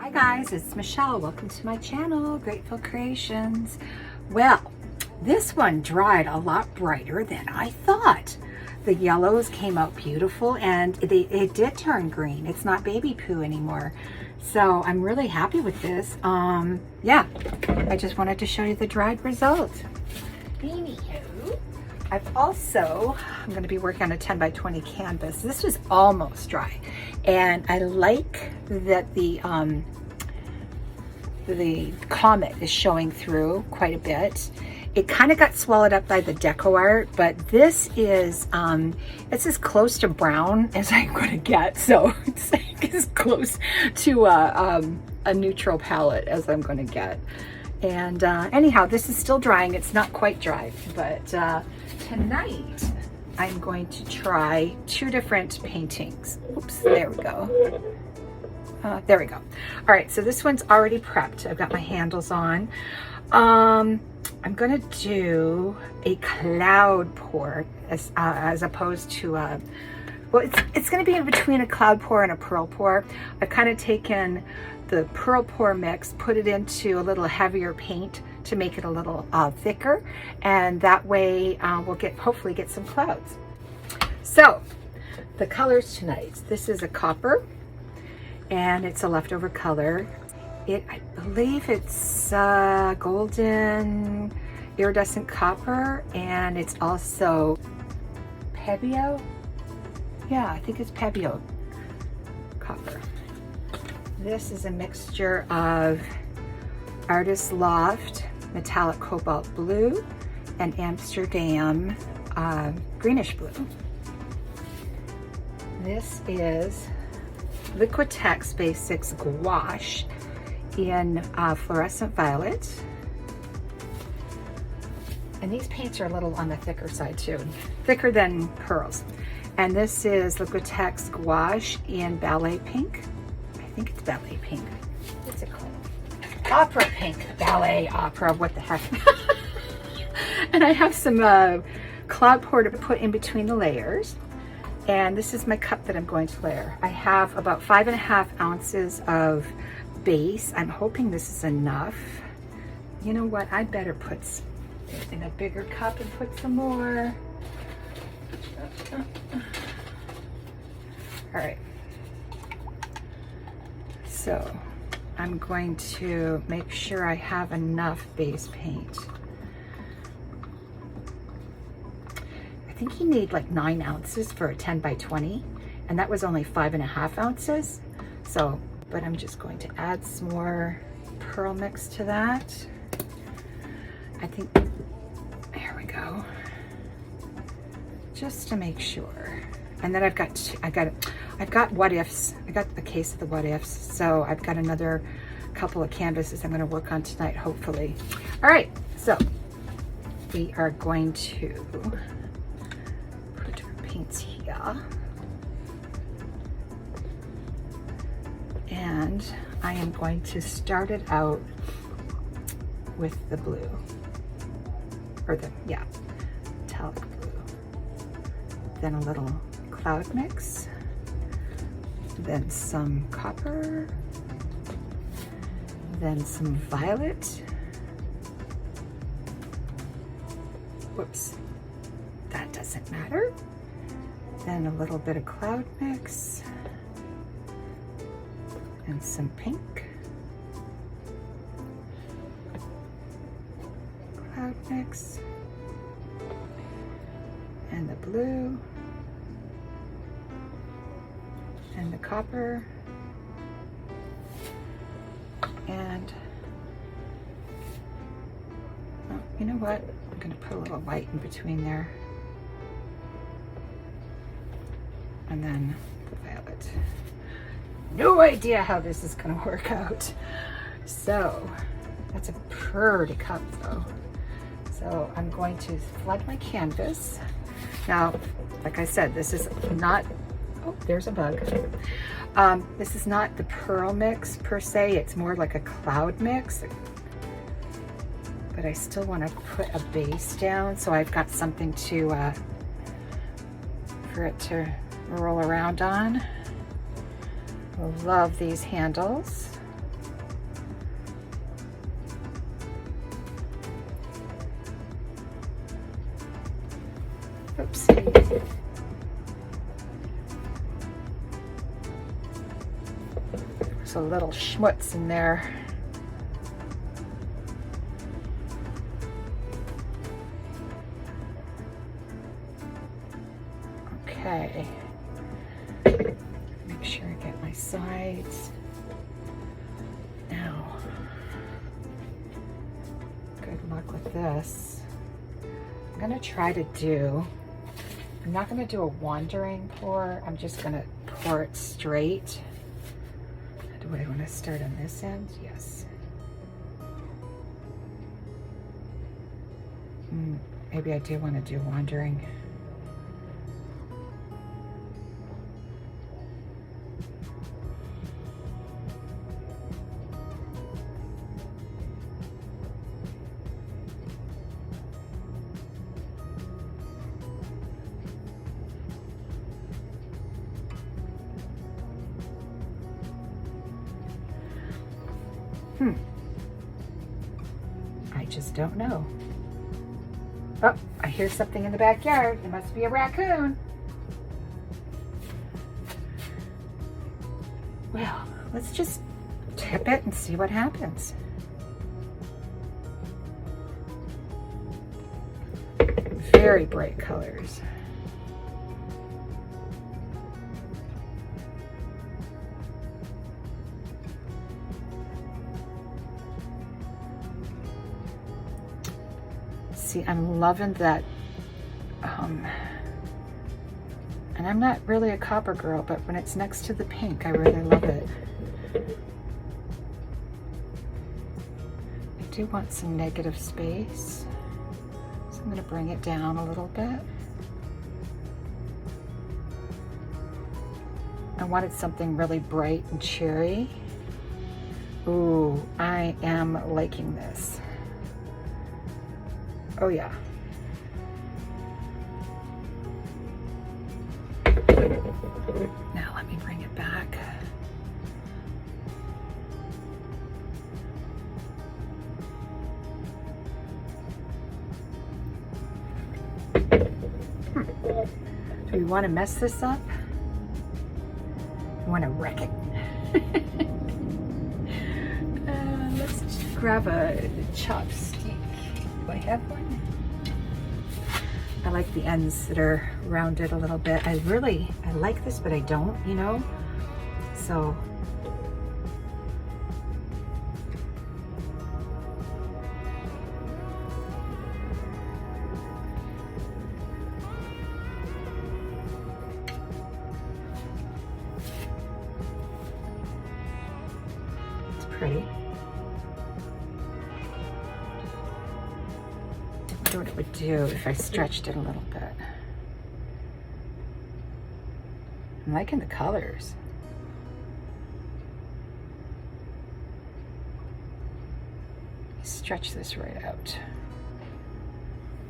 Hi guys, it's Michelle. Welcome to my channel, Grateful Creations. Well, this one dried a lot brighter than I thought. The yellows came out beautiful and it did turn green. It's not baby poo anymore. So I'm really happy with this. Yeah, I just wanted to show you the dried result. Anywho, I'm going to be working on a 10 by 20 canvas. This is almost dry. And I like that the comet is showing through quite a bit. It kind of got swallowed up by the deco art, but this is, it's as close to brown as I'm going to get. So it's like as close to a neutral palette as I'm going to get. And anyhow, this is still drying. It's not quite dry, but tonight I'm going to try two different paintings. Oops, there we go. There we go. All right, so this one's already prepped. I've got my handles on. I'm gonna do a cloud pour as opposed to well, it's gonna be in between a cloud pour and a pearl pour. I've kind of taken the pearl pour mix, put it into a little heavier paint to make it a little thicker, and that way we'll hopefully get some clouds. So the colors tonight, this is a copper and it's a leftover color. I believe it's golden iridescent copper, and it's also Pebeo. Yeah, I think it's Pebeo copper. This is a mixture of Artist Loft metallic cobalt blue and Amsterdam greenish blue. This is Liquitex Basics Gouache in fluorescent violet. And these paints are a little on the thicker side too, thicker than pearls. And this is Liquitex Gouache in ballet pink. I think it's ballet pink. What's it called? Opera pink. Ballet, opera, what the heck. And I have some cloud pour to put in between the layers. And this is my cup that I'm going to layer. I have about 5.5 ounces of base. I'm hoping this is enough. You know what? I better put in a bigger cup and put some more. All right. So I'm going to make sure I have enough base paint. I think you need like 9 ounces for a 10 by 20, and that was only 5.5 ounces. So, but I'm just going to add some more pearl mix to that. I think, there we go. Just to make sure. And then I've got what ifs. I got a case of the what ifs. So I've got another couple of canvases I'm going to work on tonight, hopefully. All right, so we are going to put our paints here. And I am going to start it out with the blue, or metallic blue. Then a little cloud mix, then some copper, then some violet. Whoops, that doesn't matter. Then a little bit of cloud mix and some pink. Cloud mix and the blue and the copper, and oh, you know what? I'm going to put a little white in between there, and then the violet. No idea how this is going to work out. So that's a pretty cup though. So I'm going to flood my canvas. Now, like I said, this is not, oh, there's a bug. This is not the pearl mix per se. It's more like a cloud mix. But I still want to put a base down, so I've got something to for it to roll around on. I love these handles. Oopsie. There's a little schmutz in there. Okay. Make sure I get my sides. Now, good luck with this. I'm gonna try to do, I'm not gonna do a wandering pour. I'm just gonna pour it straight. Do I want to start on this end? Yes. Maybe I do want to do wandering. I just don't know. Oh, I hear something in the backyard. It must be a raccoon. Well, let's just tip it and see what happens. Very bright colors. See, I'm loving that, and I'm not really a copper girl, but when it's next to the pink, I really love it. I do want some negative space, so I'm going to bring it down a little bit. I wanted something really bright and cheery. Ooh, I am liking this. Oh yeah. Now let me bring it back. Do we want to mess this up? We want to wreck it. Let's just grab a chopstick. Do I have one? I like the ends that are rounded a little bit. I like this, but I don't, you know? So. It's pretty. I wonder what it would do if I stretched it a little bit. I'm liking the colors. Stretch this right out.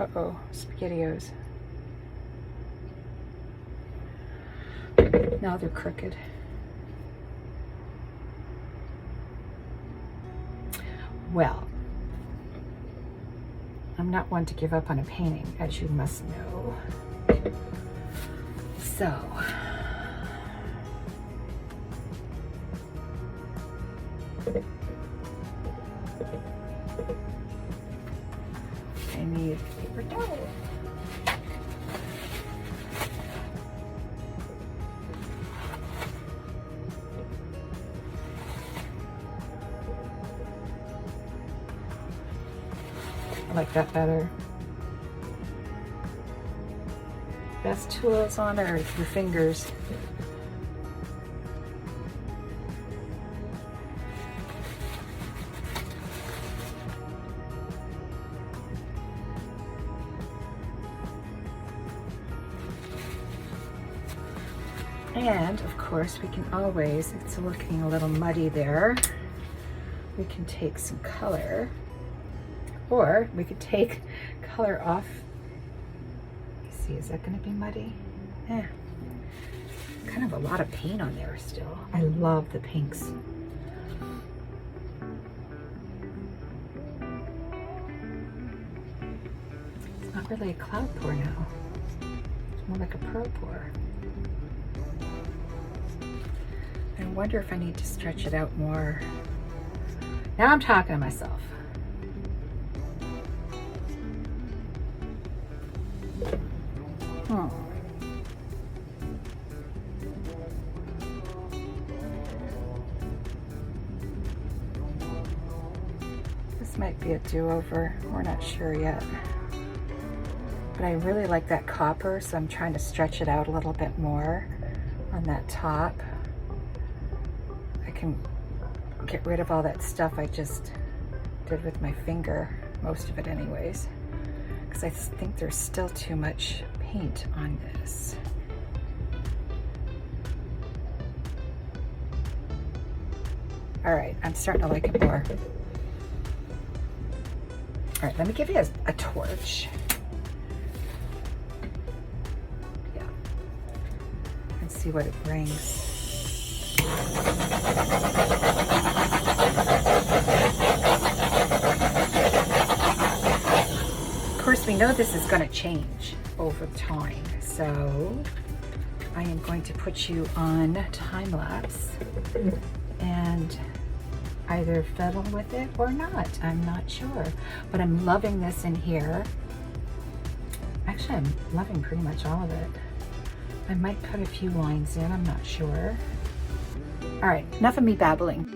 Uh-oh, SpaghettiOs. Now they're crooked. Well, I'm not one to give up on a painting, as you must know. So, I need a paper towel. I like that better. Best tools on earth, your fingers. And of course we can always, it's looking a little muddy there, we can take some color, or we could take color off. Let's see, is that going to be muddy? Yeah, kind of a lot of paint on there still. I love the pinks. It's not really a cloud pour now. more like a pearl pour. I wonder if I need to stretch it out more. Now I'm talking to myself. This might be a do-over. We're not sure yet. But I really like that copper, so I'm trying to stretch it out a little bit more on that top. I can get rid of all that stuff I just did with my finger, most of it anyways, because I think there's still too much paint on this. All right, I'm starting to like it more. All right, let me give you a torch. Yeah, and see what it brings. Of course, we know this is going to change over time, so I am going to put you on Timelapse and either fiddle with it or not. I'm not sure, but I'm loving this in here. Actually, I'm loving pretty much all of it. I might put a few lines in, I'm not sure. All right, enough of me babbling.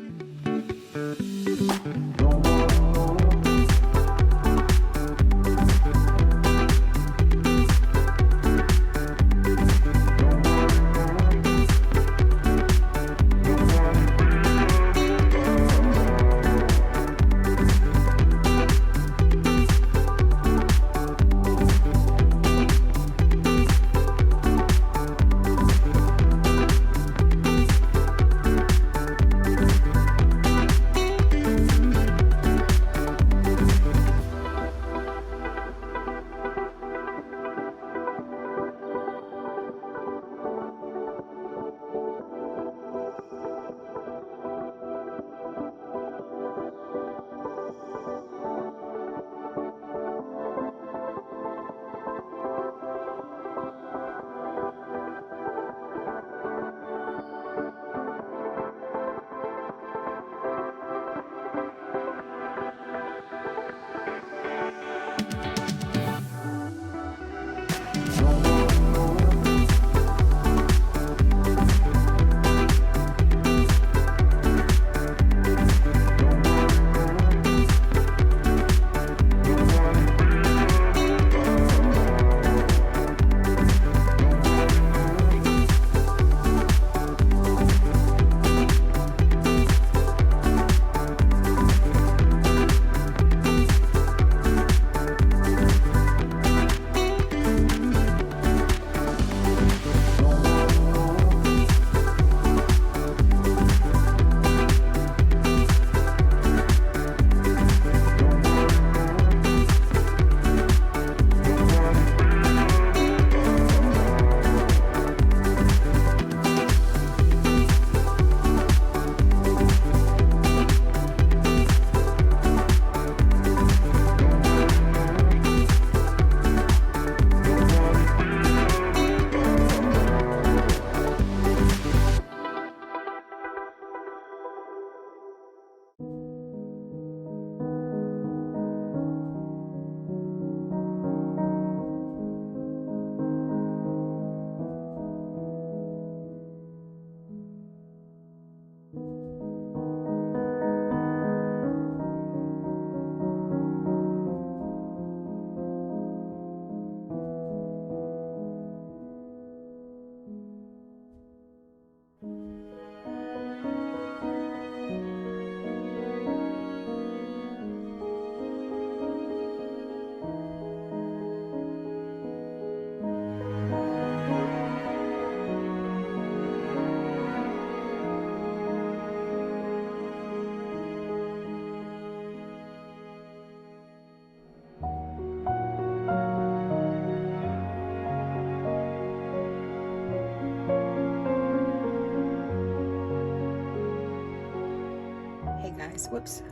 guys. Whoops.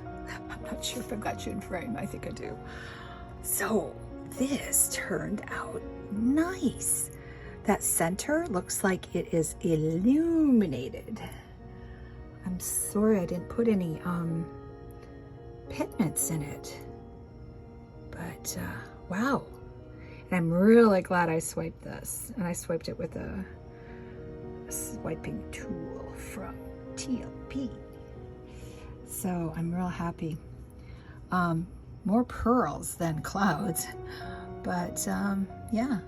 I'm not sure if I've got you in frame. I think I do. So this turned out nice. that center looks like it is illuminated. I'm sorry I didn't put any pigments in it, but wow. And I'm really glad I swiped this, and I swiped it with a swiping tool from TLP. So I'm real happy. More pearls than clouds, but yeah.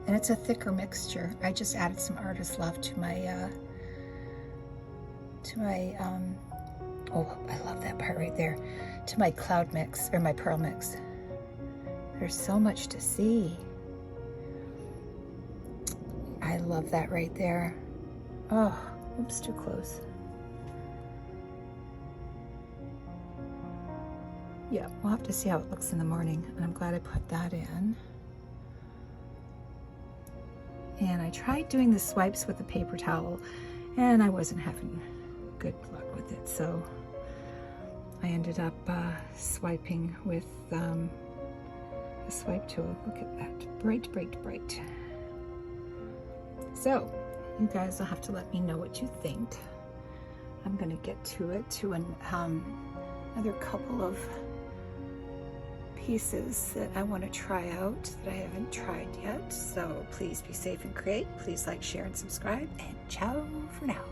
And it's a thicker mixture. I just added some Artist Loft to my oh, I love that part right there, to my cloud mix, or my pearl mix. There's so much to see. I love that right there. Oh, oops, too close. Yeah, we'll have to see how it looks in the morning, and I'm glad I put that in. And I tried doing the swipes with a paper towel, and I wasn't having good luck with it, so I ended up swiping with a swipe tool. Look at that, bright, bright, bright. So you guys will have to let me know what you think. I'm gonna get to it, to another couple of pieces that I want to try out that I haven't tried yet. So please be safe and create. Please like, share, and subscribe, and ciao for now.